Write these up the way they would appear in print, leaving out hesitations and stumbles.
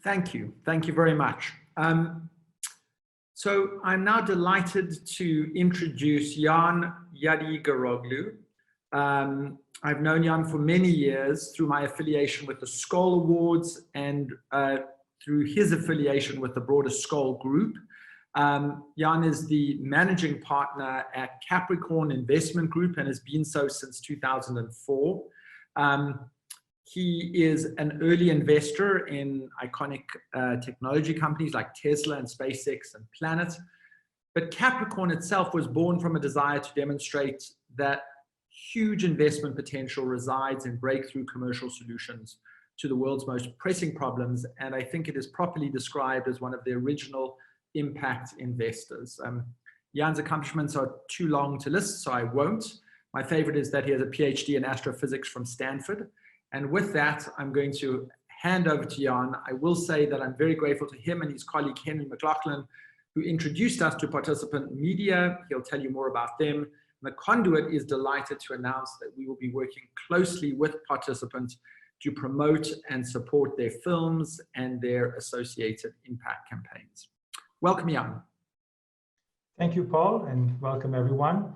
Thank you. Thank you very much. So I'm now delighted to introduce Yon Yadi Garoglu. I've known Yon for many years through my affiliation with the Skoll Awards and through his affiliation with the broader Skoll Group. Yon is the managing partner at Capricorn Investment Group and has been so since 2004. He is an early investor in iconic technology companies like Tesla and SpaceX and Planet. But Capricorn itself was born from a desire to demonstrate that huge investment potential resides in breakthrough commercial solutions to the world's most pressing problems. And I think it is properly described as one of the original impact investors. Yon's accomplishments are too long to list, so I won't. My favorite is that he has a PhD in astrophysics from Stanford. And with that, I'm going to hand over to Yon. I will say that I'm very grateful to him and his colleague, Henry McLaughlin, who introduced us to Participant Media. He'll tell you more about them. And the Conduit is delighted to announce that we will be working closely with Participants to promote and support their films and their associated impact campaigns. Welcome, Yon. Thank you, Paul, and welcome everyone.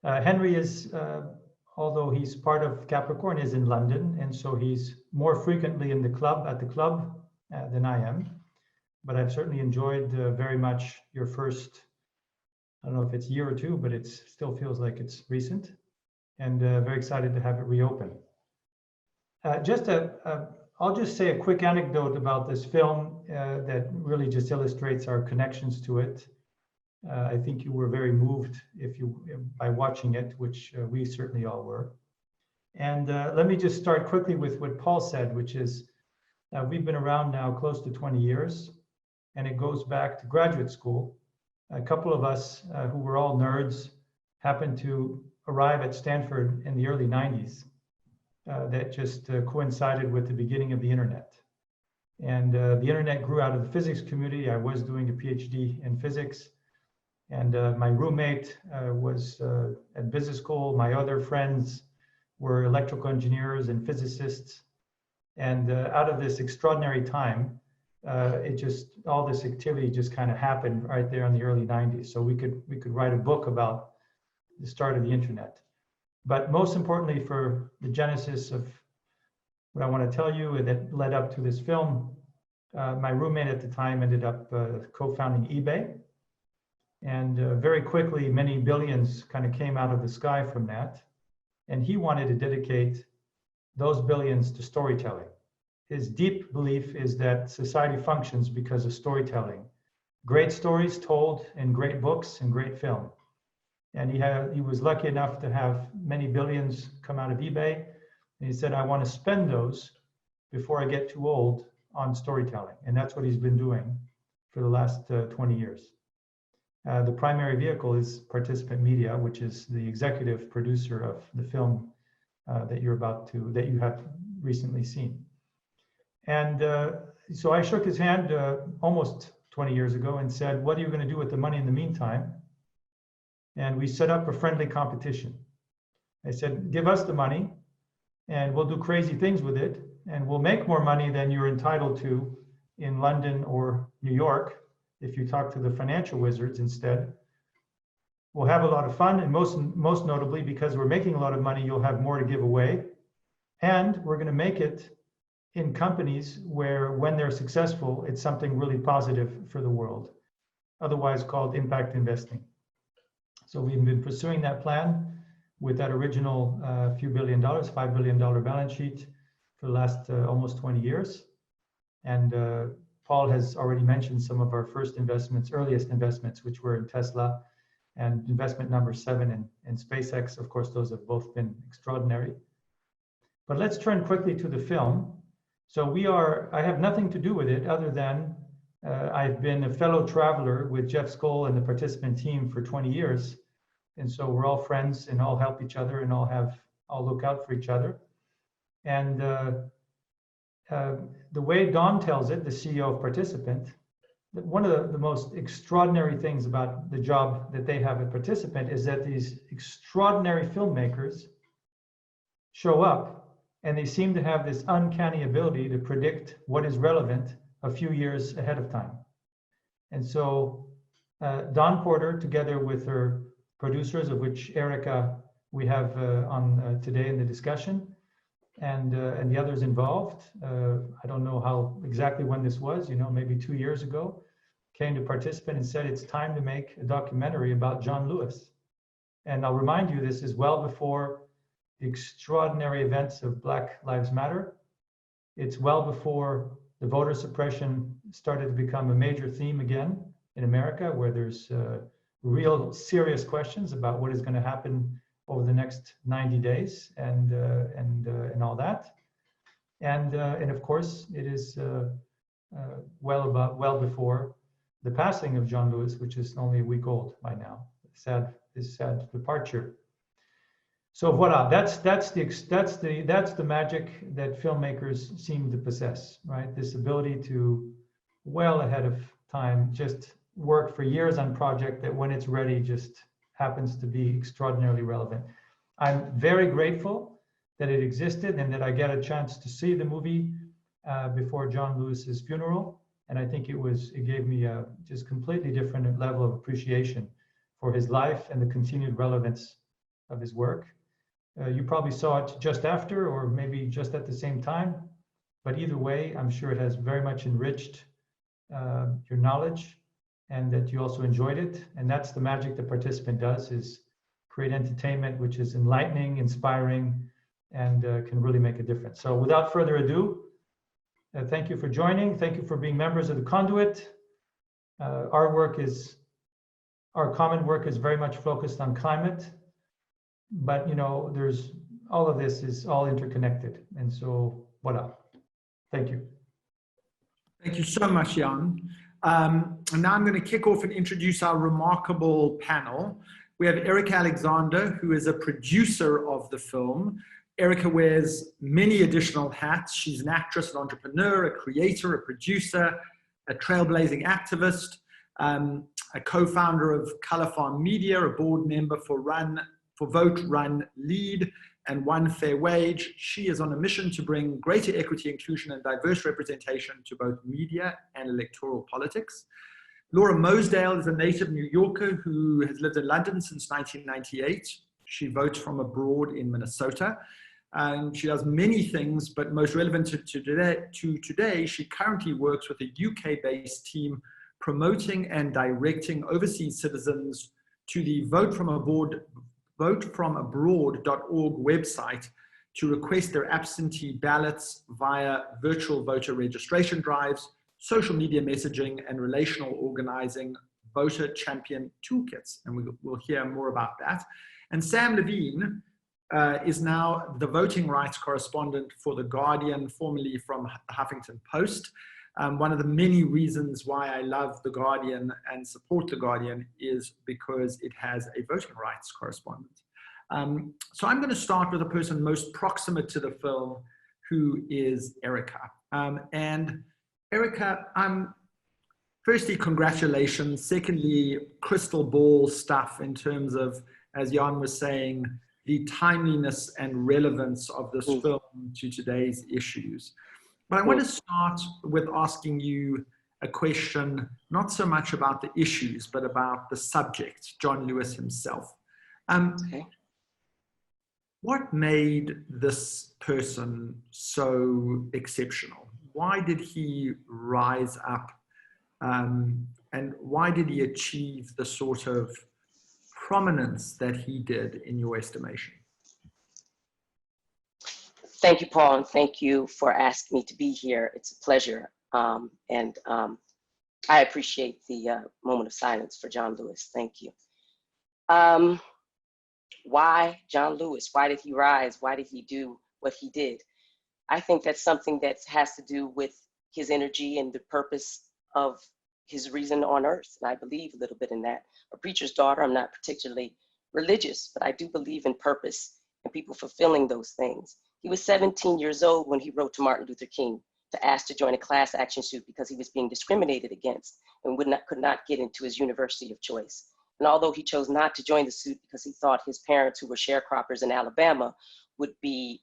Henry is, although he's part of Capricorn, is in London, and so he's more frequently in the club, than I am. But I've certainly enjoyed very much your first, I don't know if it's year or two, but it still feels like it's recent, and very excited to have it reopen. I'll just say a quick anecdote about this film that really just illustrates our connections to it. I think you were very moved by watching it, which we certainly all were. And let me just start quickly with what Paul said, which is we've been around now close to 20 years, and it goes back to graduate school. A couple of us who were all nerds happened to arrive at Stanford in the early 90s. That just coincided with the beginning of the internet. And the internet grew out of the physics community. I was doing a PhD in physics. And my roommate was at business school. My other friends were electrical engineers and physicists. And out of this extraordinary time, all this activity just kind of happened right there in the early 90s. So we could write a book about the start of the internet. But most importantly, for the genesis of what I want to tell you that led up to this film, my roommate at the time ended up co-founding eBay. And very quickly, many billions kind of came out of the sky from that. And he wanted to dedicate those billions to storytelling. His deep belief is that society functions because of storytelling. Great stories told in great books and great film. And he was lucky enough to have many billions come out of eBay. And he said, I want to spend those before I get too old on storytelling. And that's what he's been doing for the last 20 years. The primary vehicle is Participant Media, which is the executive producer of the film that you have recently seen. And so I shook his hand almost 20 years ago and said, what are you going to do with the money in the meantime? And we set up a friendly competition. I said, give us the money and we'll do crazy things with it. And we'll make more money than you're entitled to in London or New York. If you talk to the financial wizards instead, we'll have a lot of fun. And most notably, because we're making a lot of money, you'll have more to give away. And we're going to make it in companies where when they're successful, it's something really positive for the world, otherwise called impact investing. So we've been pursuing that plan with that original few $1 billion, $5 billion balance sheet for the last almost 20 years. And Paul has already mentioned some of our first investments, earliest investments, which were in Tesla and investment number 7 in SpaceX. Of course, those have both been extraordinary. But let's turn quickly to the film. So I have nothing to do with it other than I've been a fellow traveler with Jeff Skoll and the Participant team for 20 years. And so we're all friends and all help each other and all look out for each other. And the way Don tells it, the CEO of Participant, that one of the most extraordinary things about the job that they have at Participant is that these extraordinary filmmakers show up and they seem to have this uncanny ability to predict what is relevant a few years ahead of time. And so Dawn Porter, together with her producers, of which Erica we have on today in the discussion, and the others involved, I don't know how exactly when this was, maybe 2 years ago, came to participate and said it's time to make a documentary about John Lewis. And I'll remind you, this is well before the extraordinary events of Black Lives Matter. It's well before the voter suppression started to become a major theme again in America, where there's real serious questions about what is going to happen over the next 90 days and all that. And of course, it is well before the passing of John Lewis, which is only a week old by now. His sad departure. So voila, that's the magic that filmmakers seem to possess, right? This ability to, well ahead of time, just work for years on project that when it's ready just happens to be extraordinarily relevant. I'm very grateful that it existed and that I get a chance to see the movie before John Lewis's funeral. And I think it gave me a just completely different level of appreciation for his life and the continued relevance of his work. You probably saw it just after, or maybe just at the same time, but either way, I'm sure it has very much enriched your knowledge, and that you also enjoyed it. And that's the magic the participant does, is create entertainment which is enlightening, inspiring, and can really make a difference. So without further ado, thank you for joining. Thank you for being members of the Conduit. Our common work is very much focused on climate, but there's all of this is all interconnected. And so voila. Thank you. Thank you so much, Jan. And now I'm going to kick off and introduce our remarkable panel. We have Erica Alexander, who is a producer of the film. Erica wears many additional hats. She's an actress, an entrepreneur, a creator, a producer, a trailblazing activist, a co-founder of Color Farm Media, a board member for Vote, Run, Lead, and One Fair Wage. She is on a mission to bring greater equity, inclusion, and diverse representation to both media and electoral politics. Laura Mosedale is a native New Yorker who has lived in London since 1998. She votes from abroad in Minnesota. And she does many things, but most relevant to today, she currently works with a UK-based team promoting and directing overseas citizens to the votefromabroad.org website to request their absentee ballots via virtual voter registration drives, social media messaging, and relational organizing voter champion toolkits. And we'll hear more about that. And Sam Levine is now the voting rights correspondent for The Guardian, formerly from the Huffington Post. One of the many reasons why I love The Guardian and support The Guardian is because it has a voting rights correspondent. So I'm going to start with the person most proximate to the film, who is Erica. And Erica, firstly, congratulations. Secondly, crystal ball stuff in terms of, as Jan was saying, the timeliness and relevance of this film to today's issues. But I want to start with asking you a question, not so much about the issues, but about the subject, John Lewis himself. What made this person so exceptional? Why did he rise up? And why did he achieve the sort of prominence that he did in your estimation? Thank you, Paul, and thank you for asking me to be here. It's a pleasure. I appreciate the moment of silence for John Lewis. Thank you. Why John Lewis? Why did he rise? Why did he do what he did? I think that's something that has to do with his energy and the purpose of his reason on earth. And I believe a little bit in that. A preacher's daughter, I'm not particularly religious, but I do believe in purpose and people fulfilling those things. He was 17 years old when he wrote to Martin Luther King to ask to join a class action suit because he was being discriminated against and could not get into his university of choice. And although he chose not to join the suit because he thought his parents, who were sharecroppers in Alabama, would be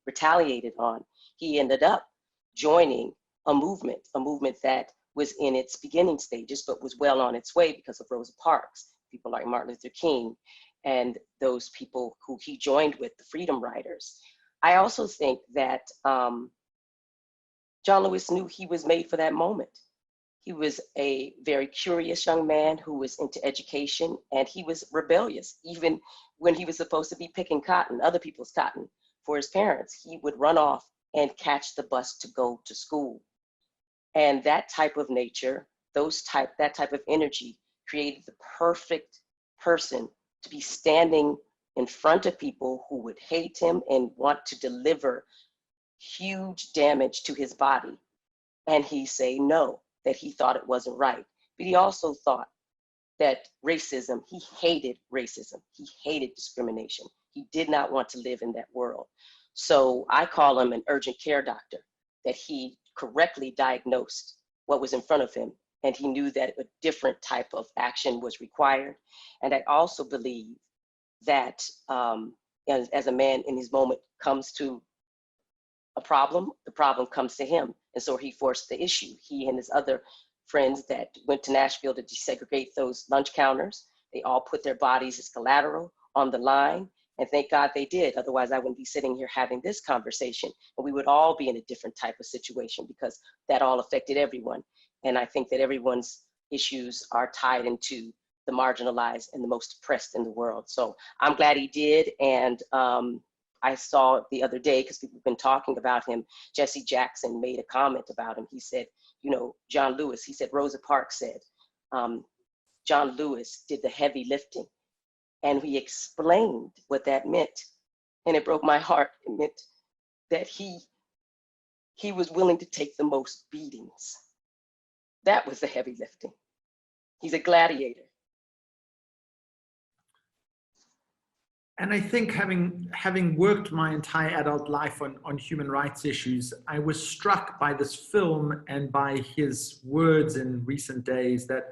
retaliated on, he ended up joining a movement that was in its beginning stages, but was well on its way because of Rosa Parks, people like Martin Luther King, and those people who he joined with, the Freedom Riders. I also think that John Lewis knew he was made for that moment. He was a very curious young man who was into education, and he was rebellious. Even when he was supposed to be picking cotton, other people's cotton, for his parents, he would run off and catch the bus to go to school. And that type of nature, that type of energy created the perfect person to be standing in front of people who would hate him and want to deliver huge damage to his body. And he say no, that he thought it wasn't right. But he also thought that racism, he hated racism. He hated discrimination. He did not want to live in that world. So I call him an urgent care doctor, that he correctly diagnosed what was in front of him. And he knew that a different type of action was required. And I also believe that as a man in his moment comes to a problem, the problem comes to him. And so he forced the issue. He and his other friends that went to Nashville to desegregate those lunch counters, they all put their bodies as collateral on the line. And thank God they did. Otherwise, I wouldn't be sitting here having this conversation. And we would all be in a different type of situation because that all affected everyone. And I think that everyone's issues are tied into the marginalized and the most oppressed in the world. So I'm glad he did. And I saw the other day, because people have been talking about him, Jesse Jackson made a comment about him. He said, you know, John Lewis, he said, Rosa Parks said, John Lewis did the heavy lifting. And he explained what that meant. And it broke my heart. It meant that he was willing to take the most beatings. That was the heavy lifting. He's a gladiator. And I think having worked my entire adult life on human rights issues, I was struck by this film and by his words in recent days that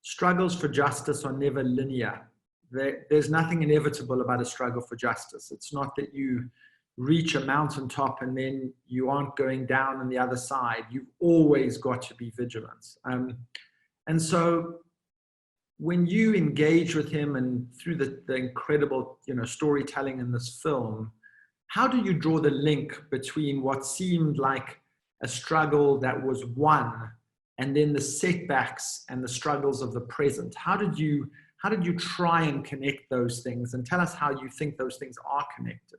struggles for justice are never linear. There's nothing inevitable about a struggle for justice. It's not that you reach a mountaintop and then you aren't going down on the other side. You've always got to be vigilant. And so when you engage with him and through the incredible, storytelling in this film, how do you draw the link between what seemed like a struggle that was won and then the setbacks and the struggles of the present? How did you try and connect those things, and tell us how you think those things are connected?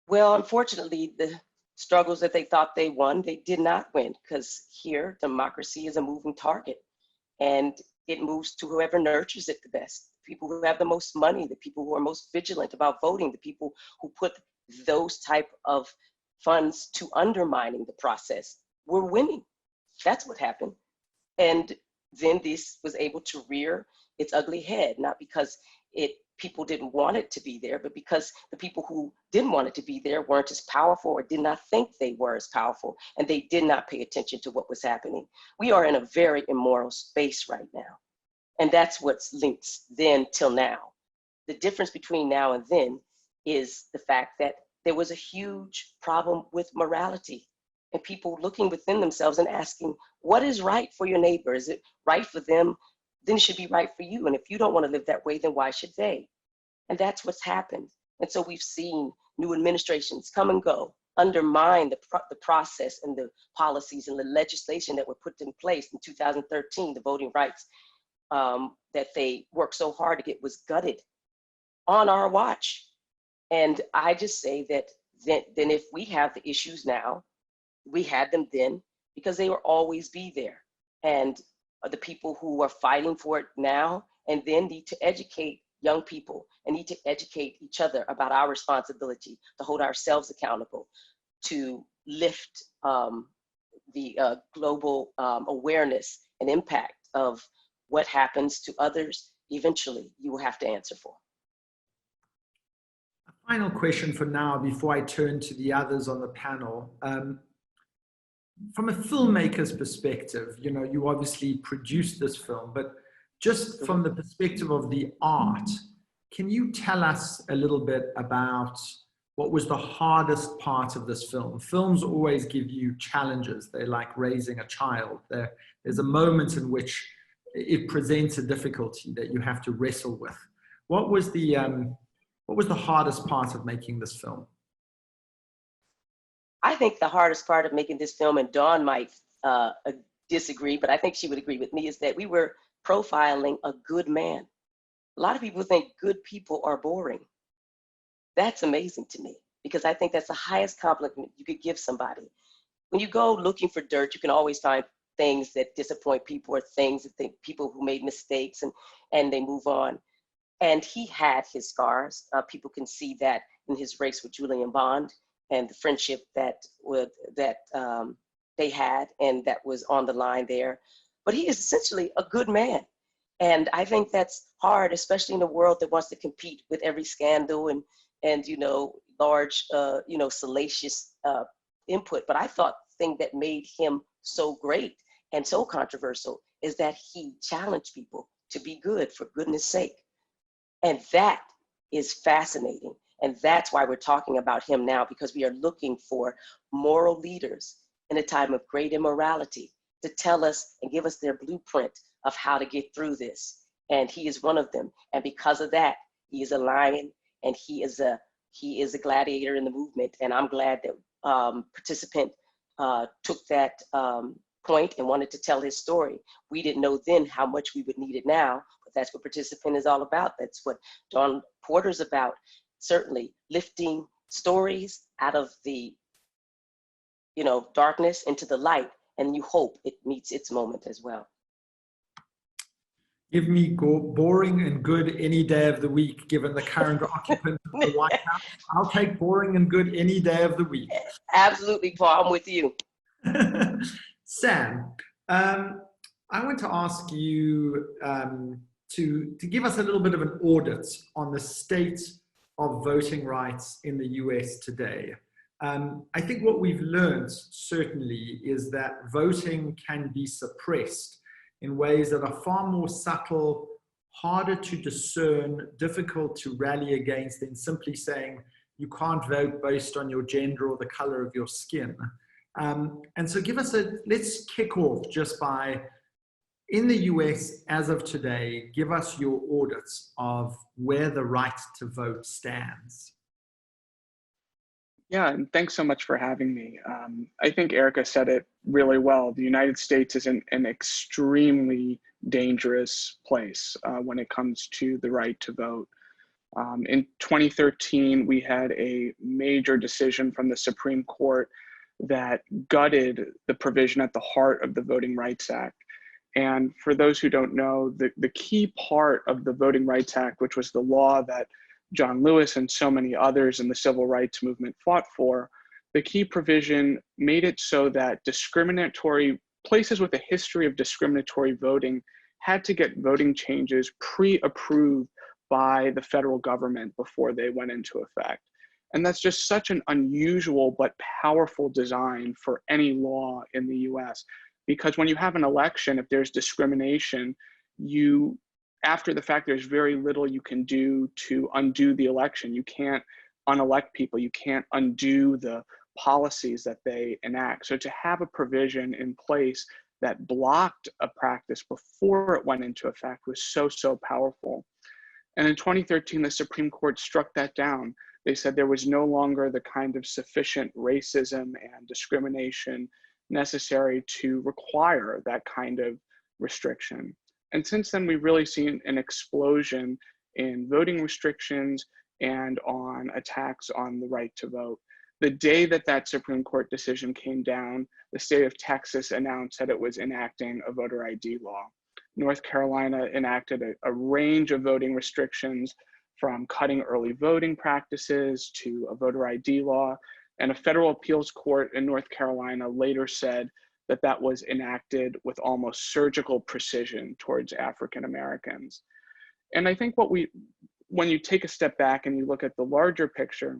Well, unfortunately, the struggles that they thought they won, they did not win, because here democracy is a moving target, and it moves to whoever nurtures it the best. The people who have the most money, the people who are most vigilant about voting, the people who put those type of funds to undermining the process were winning. That's what happened. And then this was able to rear its ugly head, not because people didn't want it to be there, but because the people who didn't want it to be there weren't as powerful or did not think they were as powerful, and they did not pay attention to what was happening. We are in a very immoral space right now, and that's what's linked then till now. The difference between now and then is the fact that there was a huge problem with morality and people looking within themselves and asking, what is right for your neighbor? Is it right for them? Then it should be right for you. And if you don't want to live that way, then why should they? And that's what's happened. And so we've seen new administrations come and go, undermine the process and the policies and the legislation that were put in place in 2013, the voting rights that they worked so hard to get was gutted on our watch. And I just say that then if we have the issues now, we had them then because they will always be there. And the people who are fighting for it now and then need to educate young people and need to educate each other about our responsibility to hold ourselves accountable, to lift the global awareness and impact of what happens to others. Eventually, you will have to answer for. A final question for now before I turn to the others on the panel. From a filmmaker's perspective, you obviously produced this film, but just from the perspective of the art, can you tell us a little bit about what was the hardest part of this film? Films always give you challenges. They're like raising a child. There's a moment in which it presents a difficulty that you have to wrestle with. What was the hardest part of making this film? I think the hardest part of making this film, and Dawn might disagree, but I think she would agree with me, is that we were profiling a good man. A lot of people think good people are boring. That's amazing to me, because I think that's the highest compliment you could give somebody. When you go looking for dirt, you can always find things that disappoint people, or things that think people who made mistakes and they move on. And he had his scars. People can see that in his race with Julian Bond and the friendship that they had, and that was on the line there. But he is essentially a good man. And I think that's hard, especially in a world that wants to compete with every scandal and large, salacious input. But I thought the thing that made him so great and so controversial is that he challenged people to be good for goodness sake. And that is fascinating. And that's why we're talking about him now, because we are looking for moral leaders in a time of great immorality to tell us and give us their blueprint of how to get through this. And he is one of them. And because of that, he is a lion, and he is a gladiator in the movement. And I'm glad that participant took that point and wanted to tell his story. We didn't know then how much we would need it now, but that's what participant is all about. That's what Dawn Porter's about. Certainly lifting stories out of the darkness into the light, and you hope it meets its moment as well. Give me boring and good any day of the week, given the current occupant of the White House. I'll take boring and good any day of the week. Absolutely, Paul, I'm with you. Sam, I want to ask you to give us a little bit of an audit on the state of voting rights in the US today. I think what we've learned certainly is that voting can be suppressed in ways that are far more subtle, harder to discern, difficult to rally against than simply saying you can't vote based on your gender or the color of your skin. And so let's kick off just by, in the US as of today, give us your audits of where the right to vote stands. Yeah, and thanks so much for having me. I think Erica said it really well. The United States is an extremely dangerous place when it comes to the right to vote. In 2013, we had a major decision from the Supreme Court that gutted the provision at the heart of the Voting Rights Act. And for those who don't know, the key part of the Voting Rights Act, which was the law that John Lewis and so many others in the civil rights movement fought for, the key provision made it so that places with a history of discriminatory voting had to get voting changes pre-approved by the federal government before they went into effect. And that's just such an unusual but powerful design for any law in the US. Because when you have an election, if there's discrimination, after the fact, there's very little you can do to undo the election. You can't unelect people. You can't undo the policies that they enact. So to have a provision in place that blocked a practice before it went into effect was so, so powerful. And in 2013, the Supreme Court struck that down. They said there was no longer the kind of sufficient racism and discrimination necessary to require that kind of restriction. And since then, we've really seen an explosion in voting restrictions and on attacks on the right to vote. The day that Supreme Court decision came down, the state of Texas announced that it was enacting a voter ID law. North Carolina enacted a range of voting restrictions, from cutting early voting practices to a voter ID law. And a federal appeals court in North Carolina later said that was enacted with almost surgical precision towards African Americans. And I think when you take a step back and you look at the larger picture,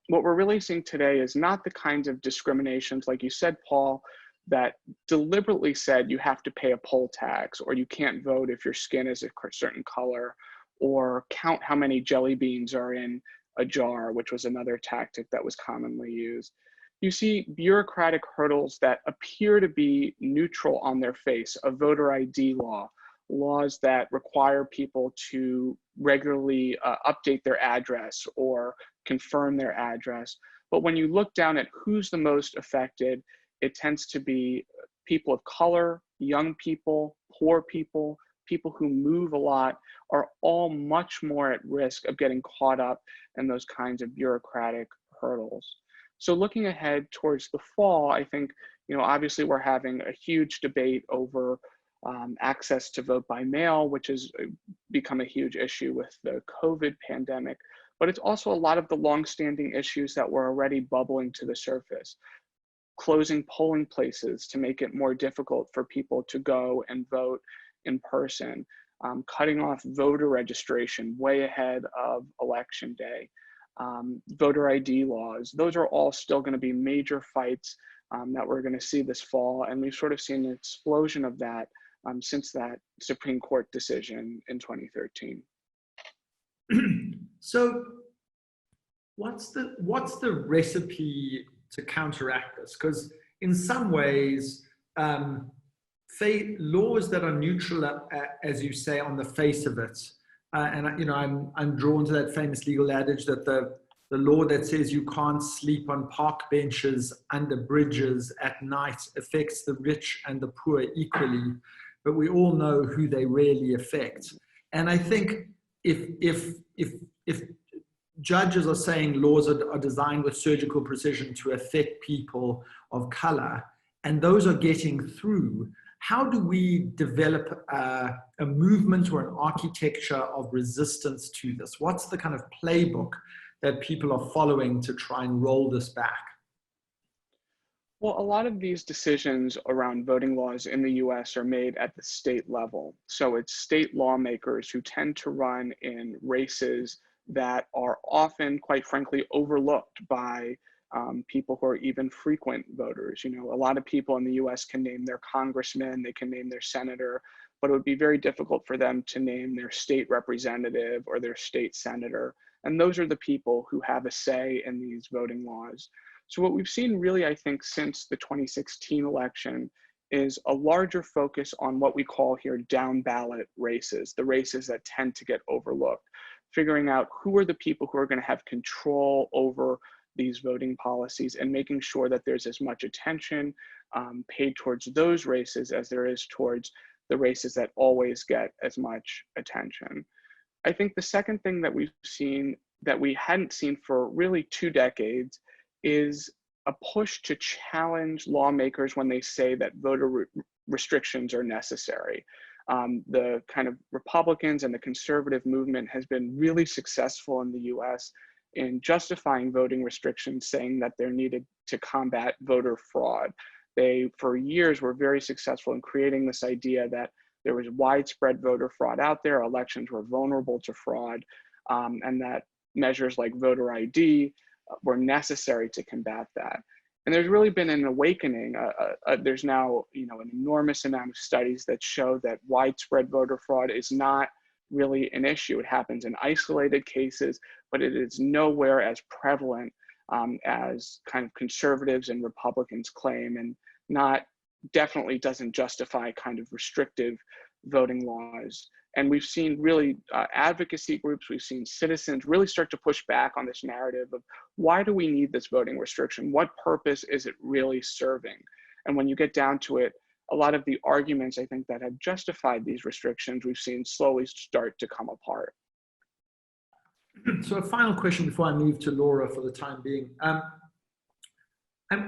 what we're really seeing today is not the kinds of discriminations, like you said, Paul, that deliberately said you have to pay a poll tax, or you can't vote if your skin is a certain color, or count how many jelly beans are in ajar, which was another tactic that was commonly used. You see bureaucratic hurdles that appear to be neutral on their face, a voter ID law, laws that require people to regularly update their address or confirm their address. But when you look down at who's the most affected, it tends to be people of color, young people, poor people, people who move a lot are all much more at risk of getting caught up in those kinds of bureaucratic hurdles. So looking ahead towards the fall, I think, obviously we're having a huge debate over access to vote by mail, which has become a huge issue with the COVID pandemic, but it's also a lot of the longstanding issues that were already bubbling to the surface. Closing polling places to make it more difficult for people to go and vote in person, cutting off voter registration way ahead of election day, voter ID laws. Those are all still going to be major fights that we're going to see this fall, and we've sort of seen an explosion of that since that Supreme Court decision in 2013. So what's the recipe to counteract this? Because in some ways, laws that are neutral, as you say, on the face of it, and I'm drawn to that famous legal adage that the law that says you can't sleep on park benches under bridges at night affects the rich and the poor equally, but we all know who they really affect. And I think if judges are saying laws are designed with surgical precision to affect people of color, and those are getting through, how do we develop a movement or an architecture of resistance to this? What's the kind of playbook that people are following to try and roll this back? Well, a lot of these decisions around voting laws in the US are made at the state level. So it's state lawmakers who tend to run in races that are often, quite frankly, overlooked by people who are even frequent voters. A lot of people in the US can name their congressman, they can name their senator, but it would be very difficult for them to name their state representative or their state senator. And those are the people who have a say in these voting laws. So what we've seen really, I think, since the 2016 election is a larger focus on what we call here down ballot races, the races that tend to get overlooked, figuring out who are the people who are going to have control over these voting policies and making sure that there's as much attention paid towards those races as there is towards the races that always get as much attention. I think the second thing that we've seen that we hadn't seen for really 2 decades is a push to challenge lawmakers when they say that voter restrictions are necessary. The kind of Republicans and the conservative movement has been really successful in the US in justifying voting restrictions, saying that they're needed to combat voter fraud. They, for years, were very successful in creating this idea that there was widespread voter fraud out there, elections were vulnerable to fraud, and that measures like voter ID were necessary to combat that. And there's really been an awakening. There's now, an enormous amount of studies that show that widespread voter fraud is not really an issue. It happens in isolated cases, but it is nowhere as prevalent as kind of conservatives and Republicans claim, and definitely doesn't justify kind of restrictive voting laws. And we've seen really advocacy groups, we've seen citizens really start to push back on this narrative of why do we need this voting restriction? What purpose is it really serving? And when you get down to it, a lot of the arguments, I think, that have justified these restrictions, we've seen slowly start to come apart. So a final question before I move to Laura for the time being. I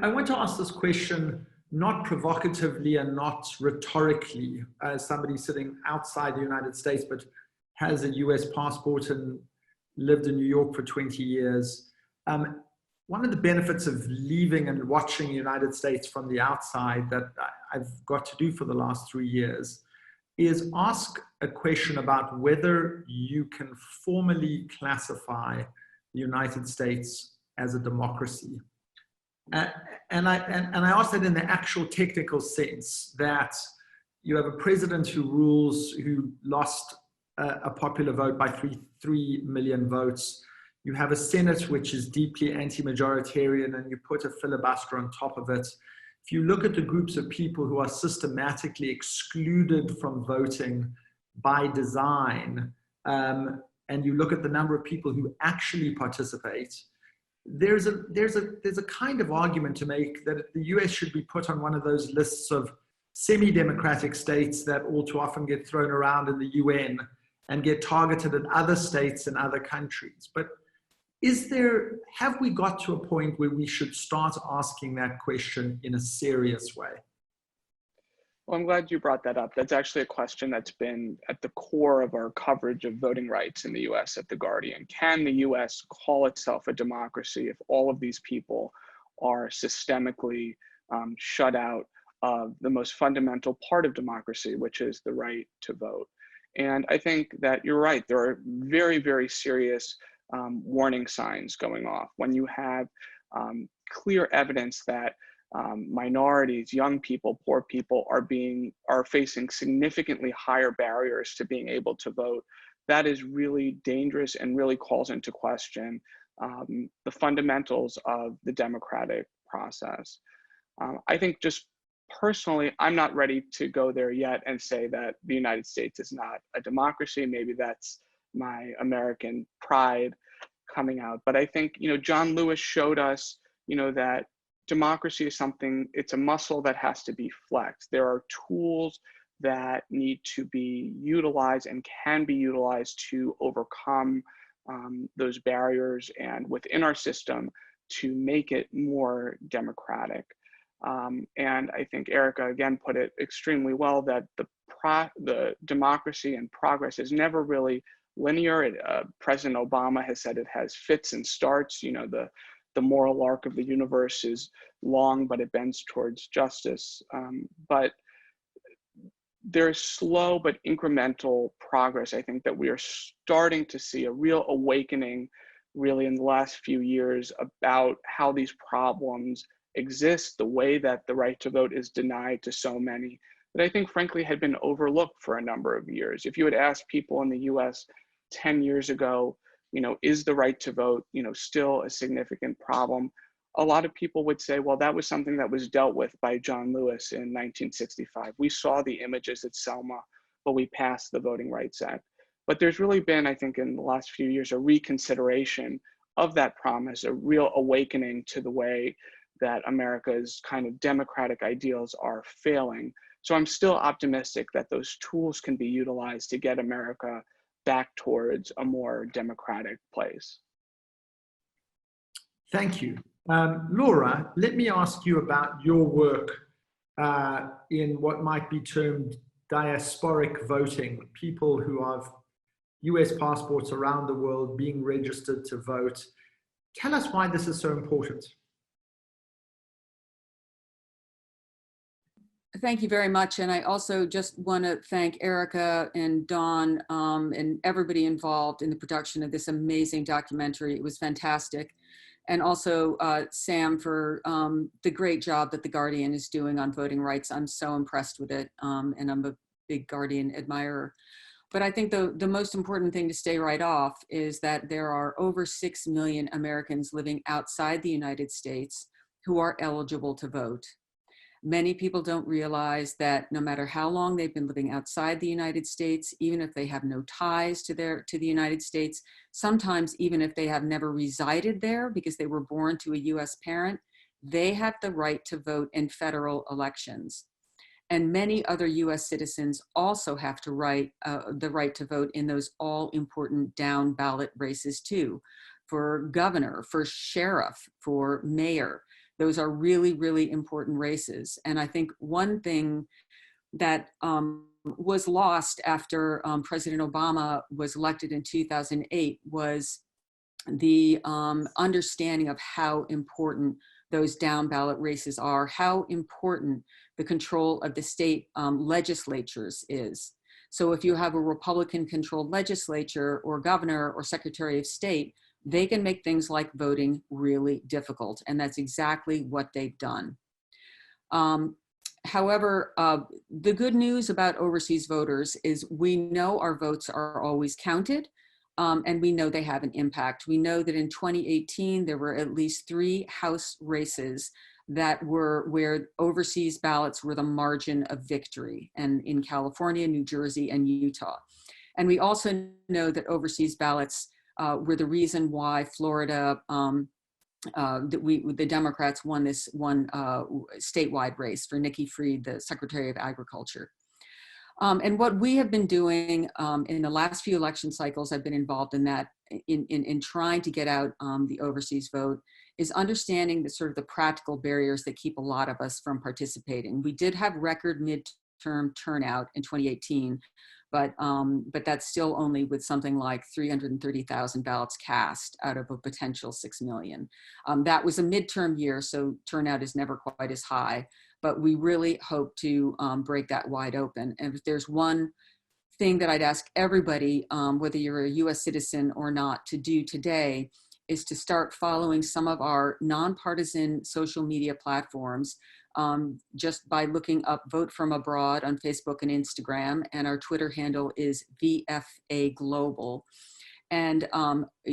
want to ask this question not provocatively and not rhetorically, as somebody sitting outside the United States but has a US passport and lived in New York for 20 years. One of the benefits of leaving and watching the United States from the outside that I've got to do for the last 3 years is ask a question about whether you can formally classify the United States as a democracy. And I ask that in the actual technical sense, that you have a president who lost a popular vote by 3 million votes. You have a Senate which is deeply anti-majoritarian, and you put a filibuster on top of it. If you look at the groups of people who are systematically excluded from voting by design, and you look at the number of people who actually participate, there's a kind of argument to make that the US should be put on one of those lists of semi-democratic states that all too often get thrown around in the UN and get targeted at other states and other countries. But have we got to a point where we should start asking that question in a serious way? Well, I'm glad you brought that up. That's actually a question that's been at the core of our coverage of voting rights in the US at The Guardian. Can the US call itself a democracy if all of these people are systemically shut out of the most fundamental part of democracy, which is the right to vote? And I think that you're right. There are very, very serious warning signs going off when you have clear evidence that minorities, young people, poor people are facing significantly higher barriers to being able to vote. That is really dangerous and really calls into question the fundamentals of the democratic process. I think just personally, I'm not ready to go there yet and say that the United States is not a democracy. Maybe that's my American pride coming out. But I think, John Lewis showed us, that democracy is something, it's a muscle that has to be flexed. There are tools that need to be utilized and can be utilized to overcome those barriers and within our system to make it more democratic. And I think Erica again put it extremely well that the democracy and progress is never really linear. President Obama has said it has fits and starts. The moral arc of the universe is long, but it bends towards justice. But there's slow but incremental progress. I think that we are starting to see a real awakening really in the last few years about how these problems exist, the way that the right to vote is denied to so many, that I think frankly had been overlooked for a number of years. If you had asked people in the US 10 years ago, is the right to vote, still a significant problem? A lot of people would say, well, that was something that was dealt with by John Lewis in 1965. We saw the images at Selma, but we passed the Voting Rights Act. But there's really been, I think, in the last few years, a reconsideration of that promise, a real awakening to the way that America's kind of democratic ideals are failing. So I'm still optimistic that those tools can be utilized to get America back towards a more democratic place. Thank you. Laura, let me ask you about your work in what might be termed diasporic voting, people who have US passports around the world being registered to vote. Tell us why this is so important. Thank you very much. And I also just want to thank Erica and Dawn and everybody involved in the production of this amazing documentary. It was fantastic. And also Sam for the great job that The Guardian is doing on voting rights. I'm so impressed with it. And I'm a big Guardian admirer. But I think the most important thing to stay right off is that there are over 6 million Americans living outside the United States who are eligible to vote. Many people don't realize that no matter how long they've been living outside the United States, even if they have no ties to the United States, sometimes even if they have never resided there because they were born to a US parent, they have the right to vote in federal elections. And many other US citizens also have the right to vote in those all important down ballot races too, for governor, for sheriff, for mayor. Those are really, really important races. And I think one thing that was lost after President Obama was elected in 2008 was the understanding of how important those down ballot races are, how important the control of the state legislatures is. So if you have a Republican controlled legislature or governor or secretary of state, they can make things like voting really difficult. And that's exactly what they've done. However, the good news about overseas voters is we know our votes are always counted. and we know they have an impact. We know that in 2018, there were at least 3 House races that were where overseas ballots were the margin of victory, and in California, New Jersey, and Utah. And we also know that overseas ballots were the reason why Florida, the Democrats won this one statewide race for Nikki Fried, the Secretary of Agriculture. And what we have been doing in the last few election cycles, I've been involved in that, in trying to get out the overseas vote, is understanding the sort of the practical barriers that keep a lot of us from participating. We did have record midterm turnout in 2018, but that's still only with something like 330,000 ballots cast out of a potential 6 million. That was a midterm year, so turnout is never quite as high, but we really hope to break that wide open. And if there's one thing that I'd ask everybody, whether you're a US citizen or not, to do today, is to start following some of our nonpartisan social media platforms, just by looking up Vote From Abroad on Facebook and Instagram, and our Twitter handle is VFA Global, and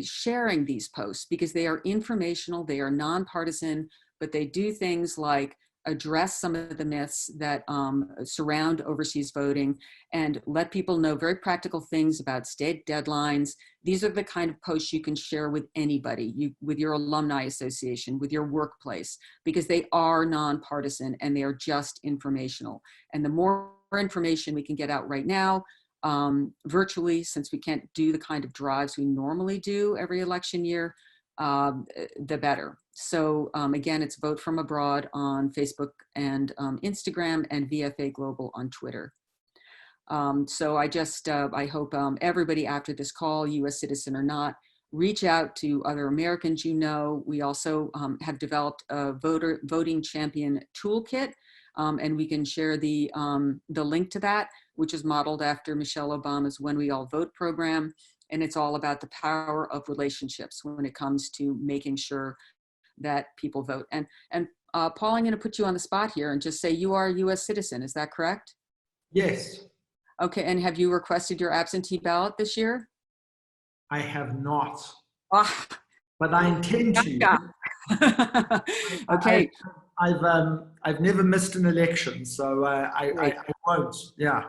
sharing these posts, because they are informational, they are nonpartisan, but they do things like address some of the myths that surround overseas voting and let people know very practical things about state deadlines. These are the kind of posts you can share with anybody, with your alumni association, with your workplace, because they are nonpartisan and they are just informational. And the more information we can get out right now, virtually, since we can't do the kind of drives we normally do every election year, the better. So again, it's Vote From Abroad on Facebook and Instagram, and VFA Global on Twitter. So I hope everybody after this call, US citizen or not, reach out to other Americans you know. We also have developed a voting champion toolkit, and we can share the link to that, which is modeled after Michelle Obama's When We All Vote program. And it's all about the power of relationships when it comes to making sure that people vote. And Paul, I'm going to put you on the spot here and just say you are a US citizen. Is that correct? Yes. Okay. And have you requested your absentee ballot this year? I have not. Ah, But I intend to. yeah. Okay. I've never missed an election, so I won't. Yeah.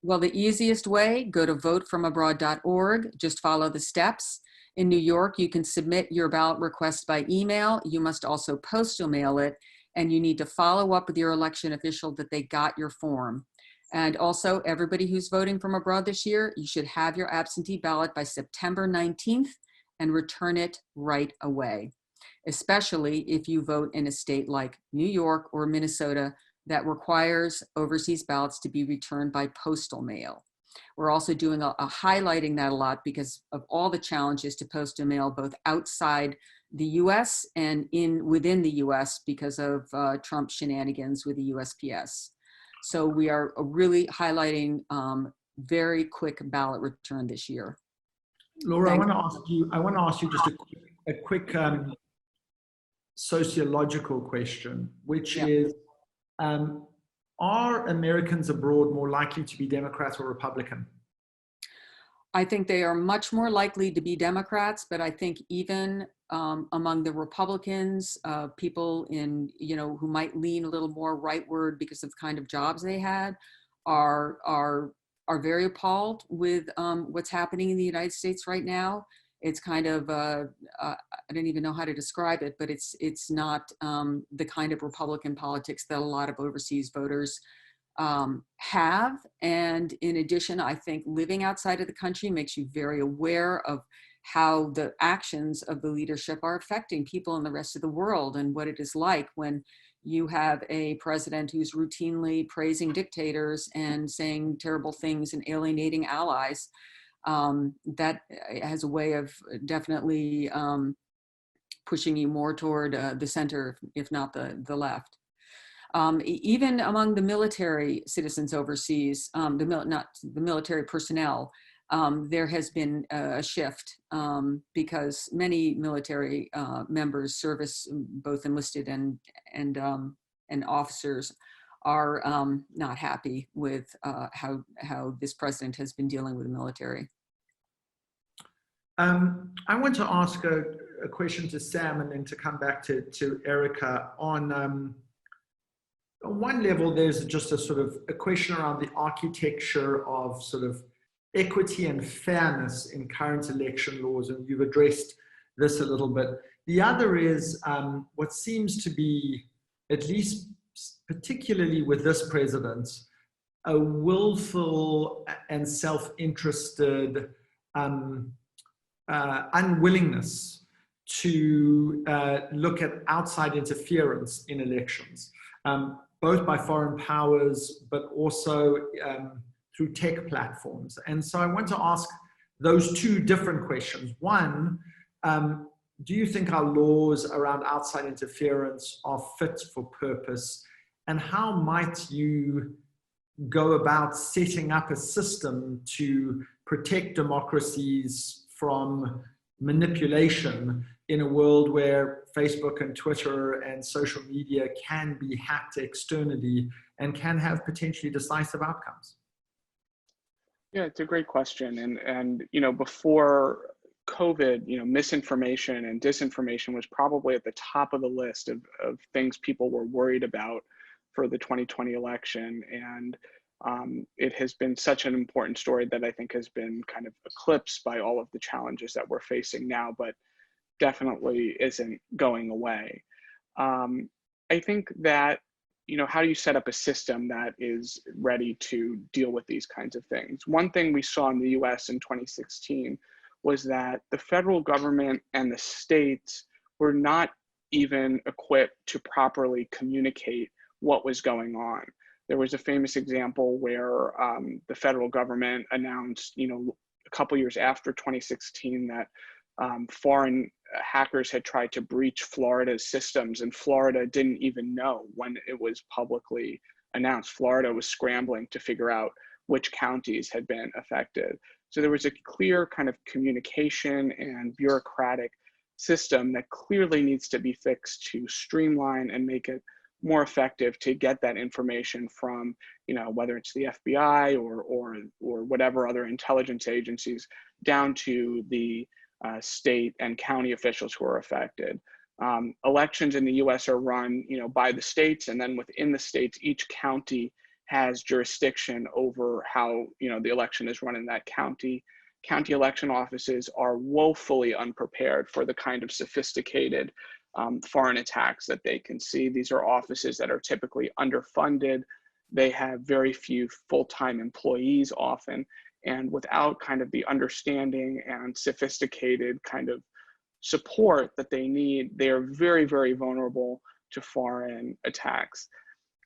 Well, the easiest way, go to votefromabroad.org. Just follow the steps. In New York, you can submit your ballot request by email. You must also postal mail it, and you need to follow up with your election official that they got your form. And also, everybody who's voting from abroad this year, you should have your absentee ballot by September 19th and return it right away, especially if you vote in a state like New York or Minnesota that requires overseas ballots to be returned by postal mail. We're also doing a highlighting that a lot because of all the challenges to postal mail, both outside the US and within the US because of Trump's shenanigans with the USPS. So we are really highlighting very quick ballot return this year. Laura, I want to ask you just a quick sociological question, which is, are Americans abroad more likely to be Democrat or Republican? I think they are much more likely to be Democrats, but I think even among the Republicans, people who might lean a little more rightward because of the kind of jobs they had are very appalled with what's happening in the United States right now. It's kind of, I don't even know how to describe it, but it's not the kind of Republican politics that a lot of overseas voters have. And in addition, I think living outside of the country makes you very aware of how the actions of the leadership are affecting people in the rest of the world and what it is like when you have a president who's routinely praising dictators and saying terrible things and alienating allies. That has a way of definitely pushing you more toward the center, if not the left. Even among the military citizens overseas, not the military personnel, there has been a shift because many military members, service, both enlisted and officers, are not happy with how this president has been dealing with the military. I want to ask a question to Sam and then to come back to Erica. On one level, there's just a sort of a question around the architecture of sort of equity and fairness in current election laws, and you've addressed this a little bit. The other is what seems to be, at least particularly with this president, a willful and self-interested unwillingness to look at outside interference in elections, both by foreign powers, but also through tech platforms. And so I want to ask those two different questions. One, do you think our laws around outside interference are fit for purpose? And how might you go about setting up a system to protect democracies from manipulation in a world where Facebook and Twitter and social media can be hacked externally and can have potentially decisive outcomes? Yeah, it's a great question. And you know, before COVID, you know, misinformation and disinformation was probably at the top of the list of things people were worried about for the 2020 election. And it has been such an important story that I think has been kind of eclipsed by all of the challenges that we're facing now, but definitely isn't going away. I think that, you know, how do you set up a system that is ready to deal with these kinds of things? One thing we saw in the US in 2016 was that the federal government and the states were not even equipped to properly communicate what was going on. There was a famous example where the federal government announced, you know, a couple years after 2016 that foreign hackers had tried to breach Florida's systems, and Florida didn't even know when it was publicly announced. Florida was scrambling to figure out which counties had been affected. So there was a clear kind of communication and bureaucratic system that clearly needs to be fixed to streamline and make it more effective to get that information from, you know, whether it's the FBI or whatever other intelligence agencies, down to the state and county officials who are affected. Elections in the US are run, you know, by the states, and then within the states, each county has jurisdiction over how, you know, the election is run in that county. County election offices are woefully unprepared for the kind of sophisticated foreign attacks that they can see. These are offices that are typically underfunded. They have very few full-time employees often, and without kind of the understanding and sophisticated kind of support that they need, they are very, very vulnerable to foreign attacks.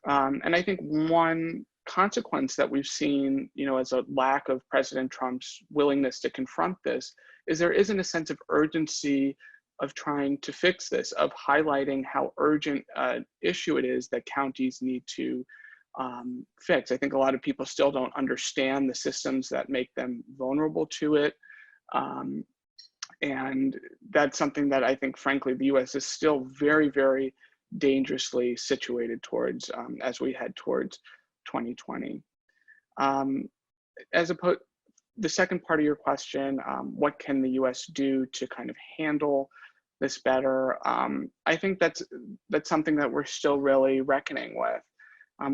And I think one consequence that we've seen, you know, as a lack of President Trump's willingness to confront this, is there isn't a sense of urgency of trying to fix this, of highlighting how urgent issue it is that counties need to fix. I think a lot of people still don't understand the systems that make them vulnerable to it. And that's something that I think, frankly, the US is still very, very dangerously situated towards as we head towards 2020. As opposed, the second part of your question, what can the US do to kind of handle this better? I think that's something that we're still really reckoning with.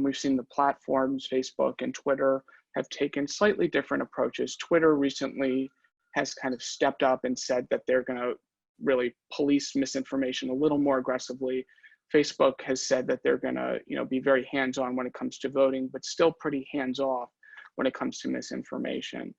We've seen the platforms, Facebook and Twitter, have taken slightly different approaches. Twitter recently has kind of stepped up and said that they're going to really police misinformation a little more aggressively. Facebook has said that they're going to, you know, be very hands-on when it comes to voting, but still pretty hands-off when it comes to misinformation.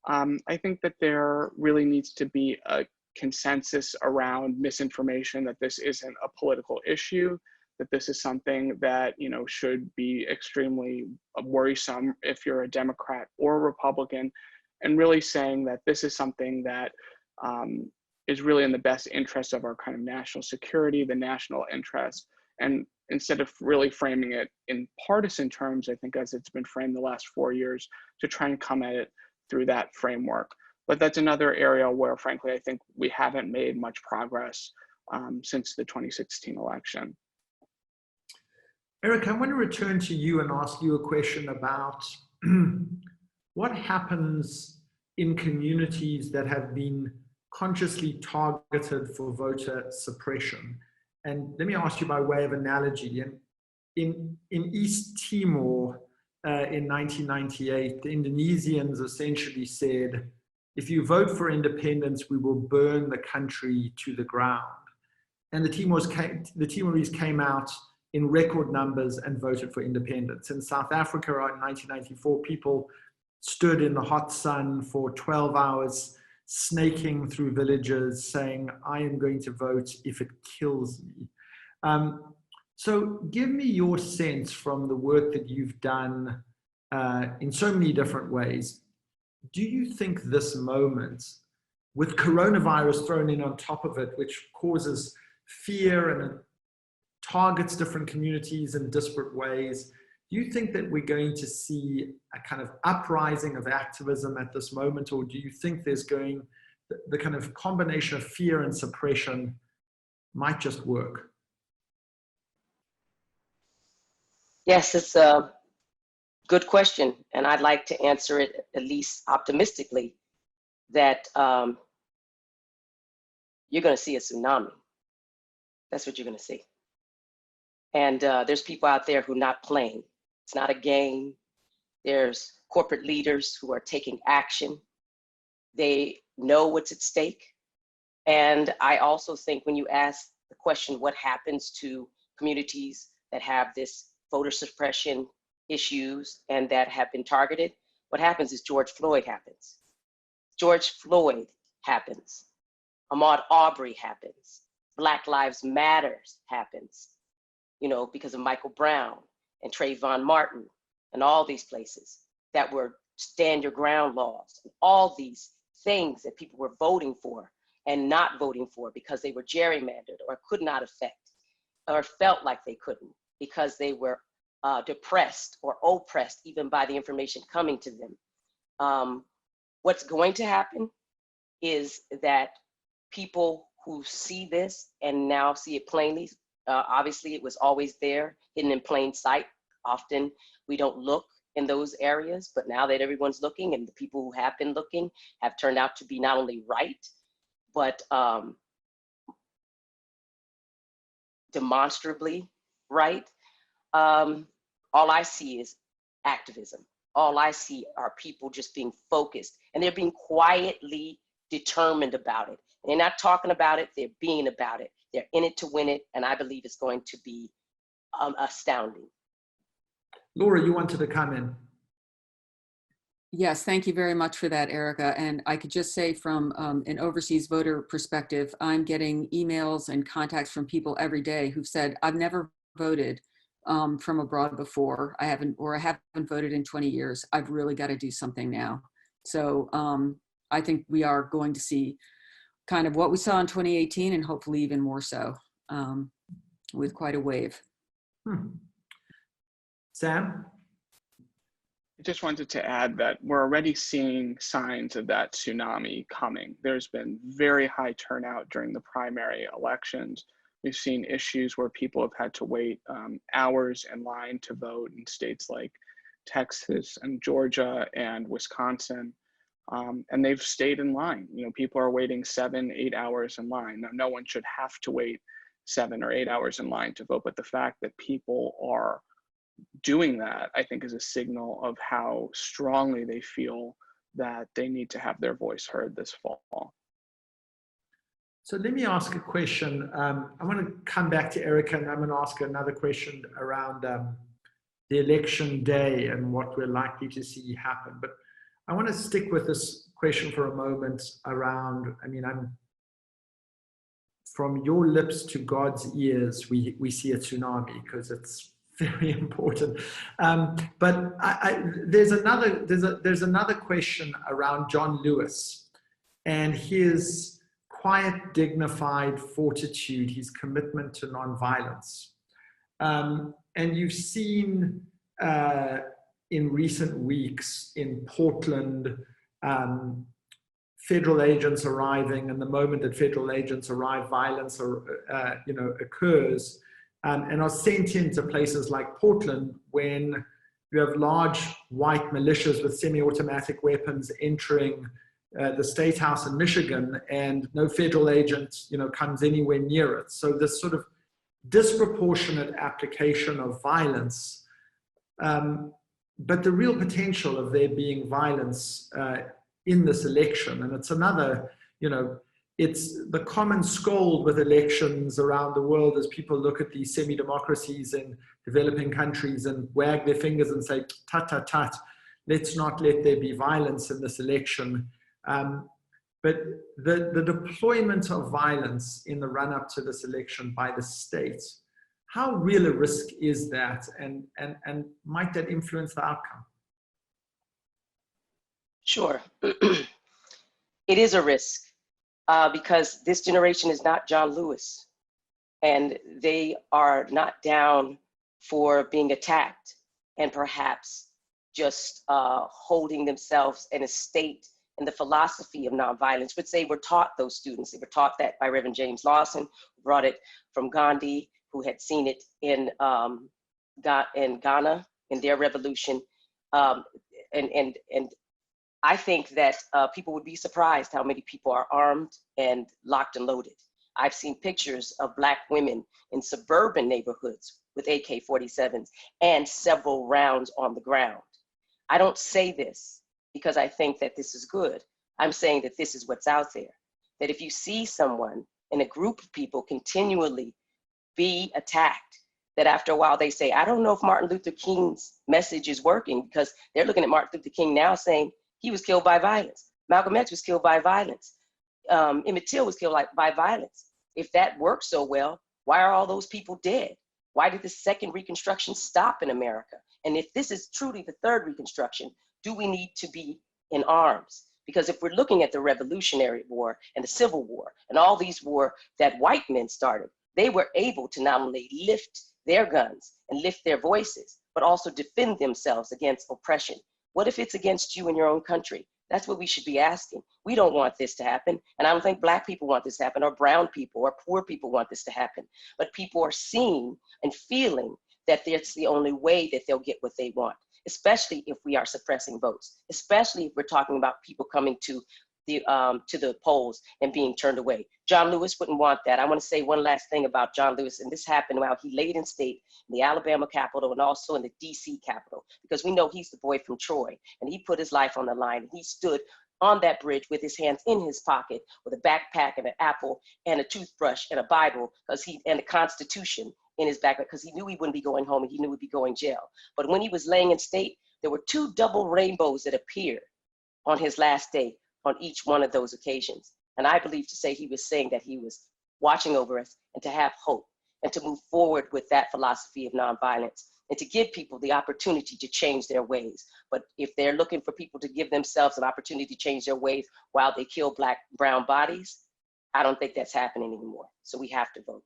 I think that there really needs to be a consensus around misinformation, that this isn't a political issue, that this is something that, you know, should be extremely worrisome if you're a Democrat or a Republican, and really saying that this is something that is really in the best interest of our kind of national security, the national interest. And instead of really framing it in partisan terms, I think as it's been framed the last 4 years, to try and come at it through that framework. But that's another area where, frankly, I think we haven't made much progress since the 2016 election. Eric, I want to return to you and ask you a question about what happens in communities that have been consciously targeted for voter suppression. And let me ask you by way of analogy, in East Timor in 1998, the Indonesians essentially said, if you vote for independence, we will burn the country to the ground. And the Timorese came out in record numbers and voted for independence. In South Africa in 1994, people stood in the hot sun for 12 hours, snaking through villages, saying, I am going to vote if it kills me. So give me your sense from the work that you've done in so many different ways. Do you think this moment, with coronavirus thrown in on top of it, which causes fear and it targets different communities in disparate ways, do you think that we're going to see a kind of uprising of activism at this moment, or do you think there's going, the kind of combination of fear and suppression might just work? Yes, it's a good question, and I'd like to answer it at least optimistically, that you're going to see a tsunami. That's what you're going to see. And there's people out there who are not playing. It's not a game. There's corporate leaders who are taking action. They know what's at stake. And I also think when you ask the question, what happens to communities that have this voter suppression issues and that have been targeted, what happens is George Floyd happens. George Floyd happens. Ahmaud Arbery happens. Black Lives Matters happens, you know, because of Michael Brown and Trayvon Martin and all these places that were stand your ground laws, and all these things that people were voting for and not voting for because they were gerrymandered or could not affect or felt like they couldn't because they were depressed or oppressed even by the information coming to them. What's going to happen is that people who see this and now see it plainly, obviously it was always there, hidden in plain sight. Often we don't look in those areas, but now that everyone's looking and the people who have been looking have turned out to be not only right, but demonstrably right. All I see is activism. All I see are people just being focused, and they're being quietly determined about it. And they're not talking about it, they're being about it. They're in it to win it, and I believe it's going to be astounding. Laura, you wanted to come in. Yes, thank you very much for that, Erica. And I could just say from an overseas voter perspective, I'm getting emails and contacts from people every day who've said, I've never voted from abroad before. I haven't voted in 20 years. I've really got to do something now. So I think we are going to see kind of what we saw in 2018 and hopefully even more so with quite a wave. Sam? I just wanted to add that we're already seeing signs of that tsunami coming. There's been very high turnout during the primary elections. We've seen issues where people have had to wait hours in line to vote in states like Texas and Georgia and Wisconsin. And they've stayed in line. You know, people are waiting 7-8 hours in line. Now, no one should have to wait 7 or 8 hours in line to vote, but the fact that people are doing that, I think, is a signal of how strongly they feel that they need to have their voice heard this fall. So let me ask a question. I want to come back to Erica, and I'm going to ask another question around the election day and what we're likely to see happen. But I want to stick with this question for a moment around, I mean, from your lips to God's ears, we see a tsunami because it's very important. But there's another question around John Lewis and his quiet, dignified fortitude, his commitment to nonviolence. And you've seen in recent weeks in Portland, federal agents arriving, and the moment that federal agents arrive, violence occurs, and are sent into places like Portland when you have large white militias with semi-automatic weapons entering the state house in Michigan, and no federal agent, comes anywhere near it. So this sort of disproportionate application of violence, but the real potential of there being violence in this election. And it's another, it's the common scold with elections around the world as people look at these semi-democracies in developing countries and wag their fingers and say, tut, tut, tut, let's not let there be violence in this election. But the deployment of violence in the run-up to this election by the state, how real a risk is that, and might that influence the outcome? Sure. It is a risk because this generation is not John Lewis, and they are not down for being attacked and perhaps just holding themselves in a state in the philosophy of nonviolence, which they were taught, those students. They were taught that by Reverend James Lawson, who brought it from Gandhi, who had seen it in Ghana, in their revolution. And I think that people would be surprised how many people are armed and locked and loaded. I've seen pictures of Black women in suburban neighborhoods with AK-47s and several rounds on the ground. I don't say this because I think that this is good. I'm saying that this is what's out there. That if you see someone in a group of people continually be attacked, that after a while they say, I don't know if Martin Luther King's message is working, because they're looking at Martin Luther King now saying he was killed by violence. Malcolm X was killed by violence. Emmett Till was killed by violence. If that works so well, why are all those people dead? Why did the second Reconstruction stop in America? And if this is truly the third Reconstruction, do we need to be in arms? Because if we're looking at the Revolutionary War and the Civil War and all these wars that white men started, they were able to not only lift their guns and lift their voices, but also defend themselves against oppression. What if it's against you in your own country? That's what we should be asking. We don't want this to happen. And I don't think Black people want this to happen, or brown people or poor people want this to happen. But people are seeing and feeling that that's the only way that they'll get what they want, especially if we are suppressing votes, especially if we're talking about people coming to the polls and being turned away. John Lewis wouldn't want that. I want to say one last thing about John Lewis, and this happened while he laid in state in the Alabama Capitol and also in the DC Capitol, because we know he's the boy from Troy, and he put his life on the line, and he stood on that bridge with his hands in his pocket with a backpack and an apple and a toothbrush and a Bible, and the Constitution in his backpack, because he knew he wouldn't be going home and he knew he'd be going to jail. But when he was laying in state, there were 2 double rainbows that appeared on his last day on each one of those occasions. And I believe to say he was saying that he was watching over us and to have hope and to move forward with that philosophy of nonviolence and to give people the opportunity to change their ways. But if they're looking for people to give themselves an opportunity to change their ways while they kill Black, brown bodies, I don't think that's happening anymore. So we have to vote.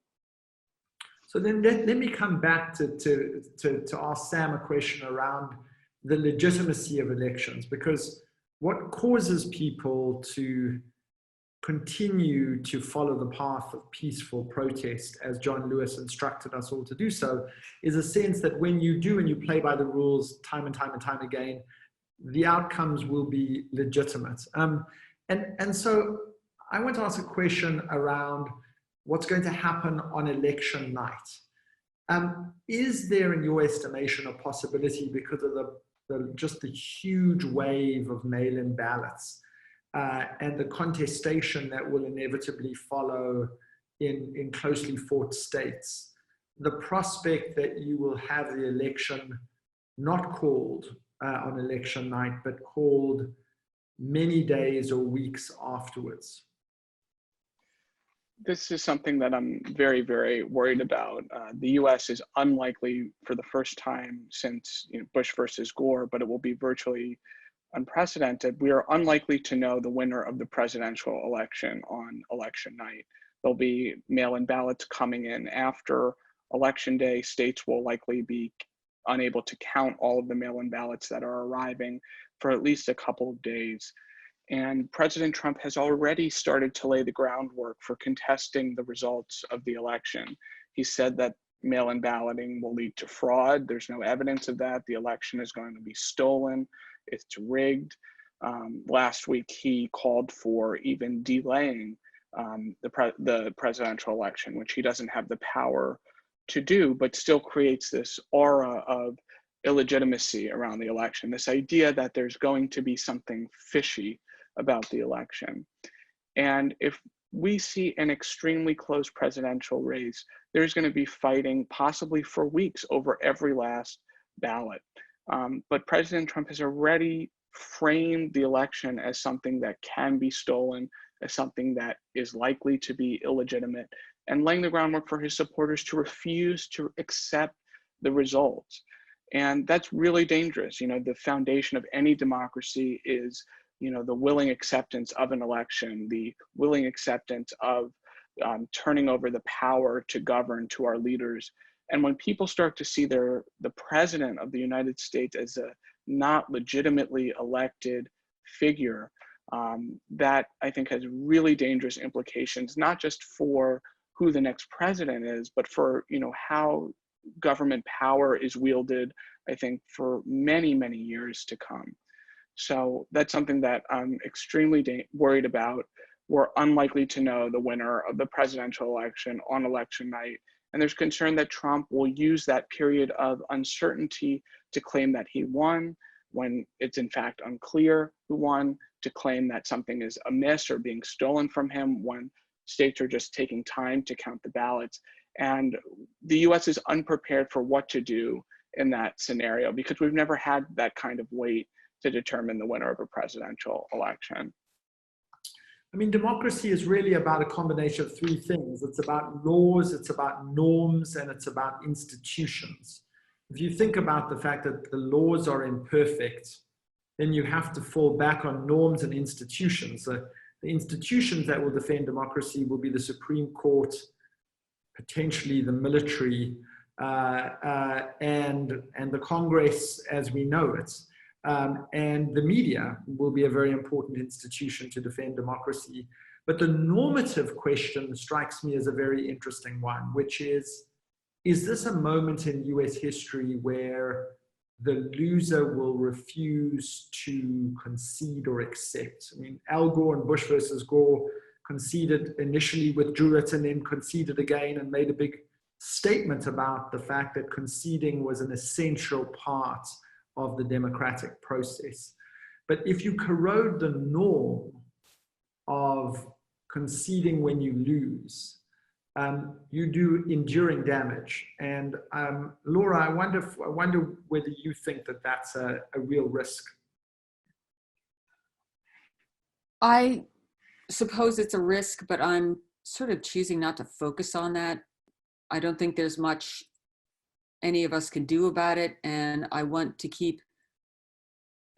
So then let me come back to ask Sam a question around the legitimacy of elections, because what causes people to continue to follow the path of peaceful protest, as John Lewis instructed us all to do so, is a sense that when you do and you play by the rules time and time and time again, the outcomes will be legitimate. And so I want to ask a question around what's going to happen on election night. Is there, in your estimation, a possibility, because of just the huge wave of mail-in ballots and the contestation that will inevitably follow in closely fought states, the prospect that you will have the election not called on election night, but called many days or weeks afterwards? This is something that I'm very, very worried about. The U.S. is unlikely, for the first time since Bush versus Gore, but it will be virtually unprecedented. We are unlikely to know the winner of the presidential election on election night. There'll be mail-in ballots coming in after election day. States will likely be unable to count all of the mail-in ballots that are arriving for at least a couple of days. And President Trump has already started to lay the groundwork for contesting the results of the election. He said that mail-in balloting will lead to fraud. There's no evidence of that. The election is going to be stolen. It's rigged. Last week, he called for even delaying the presidential election, which he doesn't have the power to do, but still creates this aura of illegitimacy around the election, this idea that there's going to be something fishy about the election. And if we see an extremely close presidential race, there's going to be fighting possibly for weeks over every last ballot. But President Trump has already framed the election as something that can be stolen, as something that is likely to be illegitimate, and laying the groundwork for his supporters to refuse to accept the results. And that's really dangerous. You know, the foundation of any democracy is, you know, the willing acceptance of an election, the willing acceptance of turning over the power to govern to our leaders. And when people start to see the president of the United States as a not legitimately elected figure, that I think has really dangerous implications, not just for who the next president is, but for, you know, how government power is wielded, I think, for many, many years to come. So that's something that I'm extremely worried about. We're unlikely to know the winner of the presidential election on election night. And there's concern that Trump will use that period of uncertainty to claim that he won, when it's in fact unclear who won, to claim that something is amiss or being stolen from him, when states are just taking time to count the ballots. And the US is unprepared for what to do in that scenario, because we've never had that kind of weight to determine the winner of a presidential election. I mean, democracy is really about a combination of three things. It's about laws, it's about norms, and it's about institutions. If you think about the fact that the laws are imperfect, then you have to fall back on norms and institutions. The institutions that will defend democracy will be the Supreme Court, potentially the military, and the Congress as we know it. And the media will be a very important institution to defend democracy. But the normative question strikes me as a very interesting one, which is this a moment in US history where the loser will refuse to concede or accept? I mean, Al Gore and Bush versus Gore conceded initially, withdrew it, and then conceded again, and made a big statement about the fact that conceding was an essential part of the democratic process. But if you corrode the norm of conceding when you lose, you do enduring damage. And Laura, I wonder whether you think that that's a real risk. I suppose it's a risk, but I'm sort of choosing not to focus on that. I don't think there's much any of us can do about it. And I want to keep,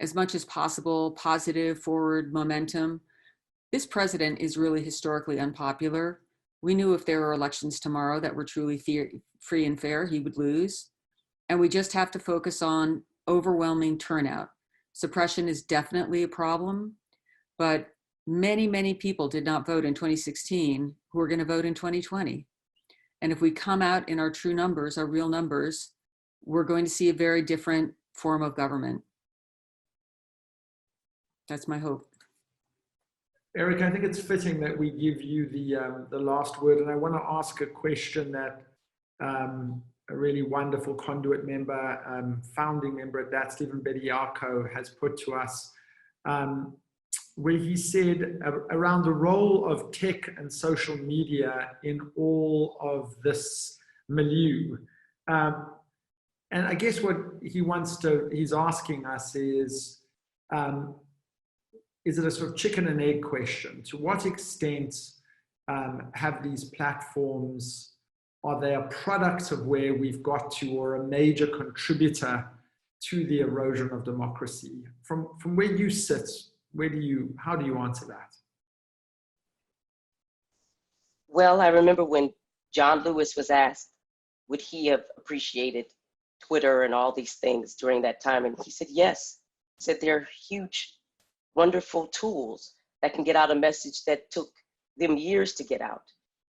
as much as possible, positive forward momentum. This president is really historically unpopular. We knew if there were elections tomorrow that were truly free and fair, he would lose. And we just have to focus on overwhelming turnout. Suppression is definitely a problem, but many, many people did not vote in 2016 who are going to vote in 2020. And if we come out in our true numbers, our real numbers, we're going to see a very different form of government. That's my hope. Eric, I think it's fitting that we give you the last word. And I want to ask a question that a really wonderful Conduit member, founding member at that, Stephen Bediako, has put to us, where he said around the role of tech and social media in all of this milieu. And I guess what he's asking us is it a sort of chicken and egg question? To what extent have these platforms, are they a product of where we've got to, or a major contributor to the erosion of democracy? From where you sit, how do you answer that? Well, I remember when John Lewis was asked, would he have appreciated Twitter and all these things during that time? And he said, yes. He said, they're huge, wonderful tools that can get out a message that took them years to get out,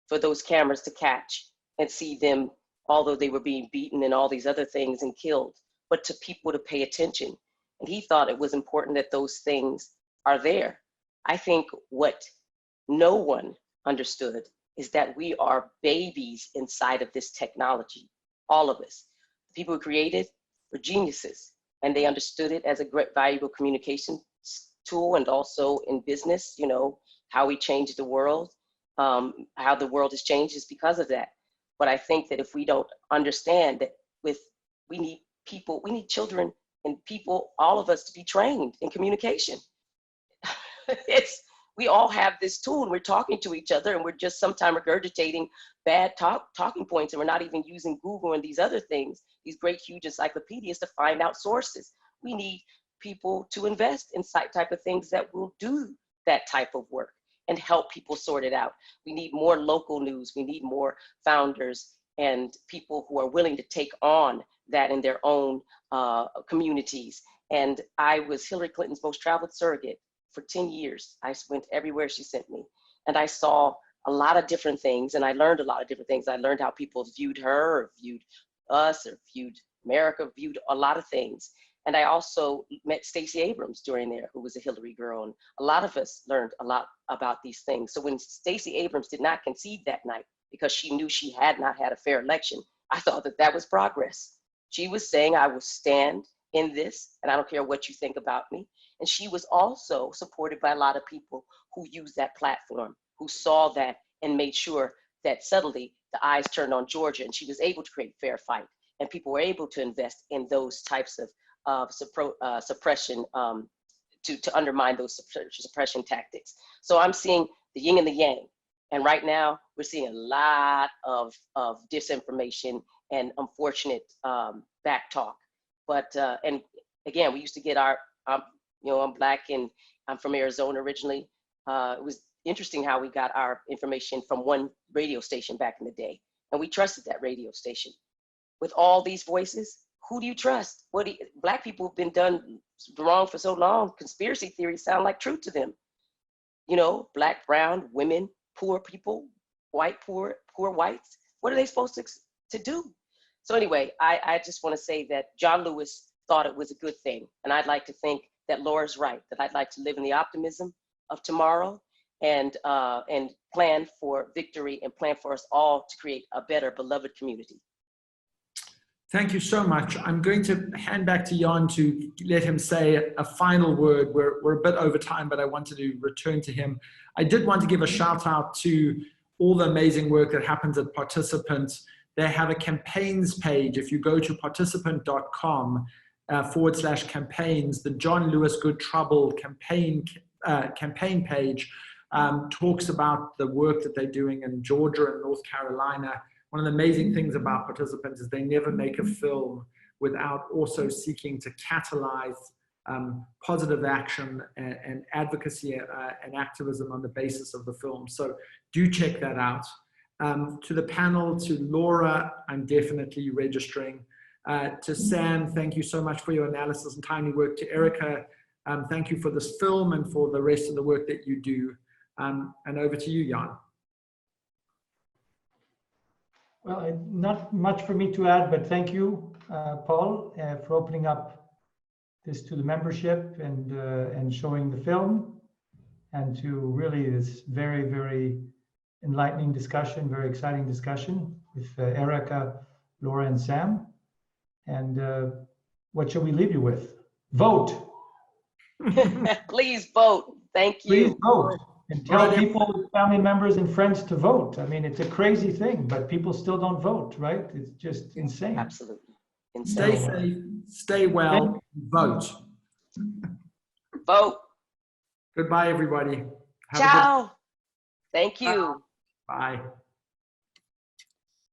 for those cameras to catch and see them, although they were being beaten and all these other things and killed, but to people to pay attention. And he thought it was important that those things are there. I think what no one understood is that we are babies inside of this technology, all of us. The people who created were geniuses, and they understood it as a great valuable communication tool, and also in business, you know, how we changed the world, how the world has changed is because of that. But I think that if we don't understand that we need people, we need children and people, all of us, to be trained in communication. We all have this tool, and we're talking to each other, and we're just sometimes regurgitating bad talking points, and we're not even using Google and these other things, these great huge encyclopedias, to find out sources. We need people to invest in type of things that will do that type of work and help people sort it out. We need more local news. We need more founders and people who are willing to take on that in their own communities. And I was Hillary Clinton's most traveled surrogate for 10 years. I went everywhere she sent me. And I saw a lot of different things, and I learned a lot of different things. I learned how people viewed her, or viewed us, or viewed America, viewed a lot of things. And I also met Stacey Abrams during there, who was a Hillary girl. And a lot of us learned a lot about these things. So when Stacey Abrams did not concede that night because she knew she had not had a fair election, I thought that that was progress. She was saying, I will stand in this, and I don't care what you think about me. And she was also supported by a lot of people who used that platform, who saw that and made sure that suddenly the eyes turned on Georgia, and she was able to create fair fight. And people were able to invest in those types of suppression, to undermine those suppression tactics. So I'm seeing the yin and the yang. And right now, we're seeing a lot of disinformation and unfortunate back talk. But, and again, we used to get you know, I'm Black and I'm from Arizona originally. It was interesting how we got our information from one radio station back in the day. And we trusted that radio station. With all these voices, who do you trust? Black people have been done wrong for so long. Conspiracy theories sound like truth to them. You know, Black, brown, women, poor people, white, poor whites. What are they supposed to do? So anyway, I just want to say that John Lewis thought it was a good thing. And I'd like to think that Laura's right, that I'd like to live in the optimism of tomorrow, and plan for victory, and plan for us all to create a better, beloved community. Thank you so much. I'm going to hand back to Yon to let him say a final word. We're a bit over time, but I wanted to return to him. I did want to give a shout out to all the amazing work that happens at Participant. They have a campaigns page. If you go to participant.com /campaigns, the John Lewis Good Trouble campaign page talks about the work that they're doing in Georgia and North Carolina. One of the amazing things about Participants is they never make a film without also seeking to catalyze positive action and advocacy and activism on the basis of the film. So do check that out. To the panel, to Laura, I'm definitely registering. To Sam, thank you so much for your analysis and timely work. To Erica, thank you for this film and for the rest of the work that you do. And over to you, Yon. Well, not much for me to add, but thank you, Paul, for opening up this to the membership and showing the film, and to really this very, very enlightening discussion, very exciting discussion with Erica, Laura, and Sam. And what shall we leave you with? Vote. Please vote. Thank you. Please vote. And tell people, family members, and friends to vote. I mean, it's a crazy thing, but people still don't vote, right? It's just insane. Absolutely. Stay safe, stay well, vote. Vote. Goodbye, everybody. Ciao. Thank you. Bye.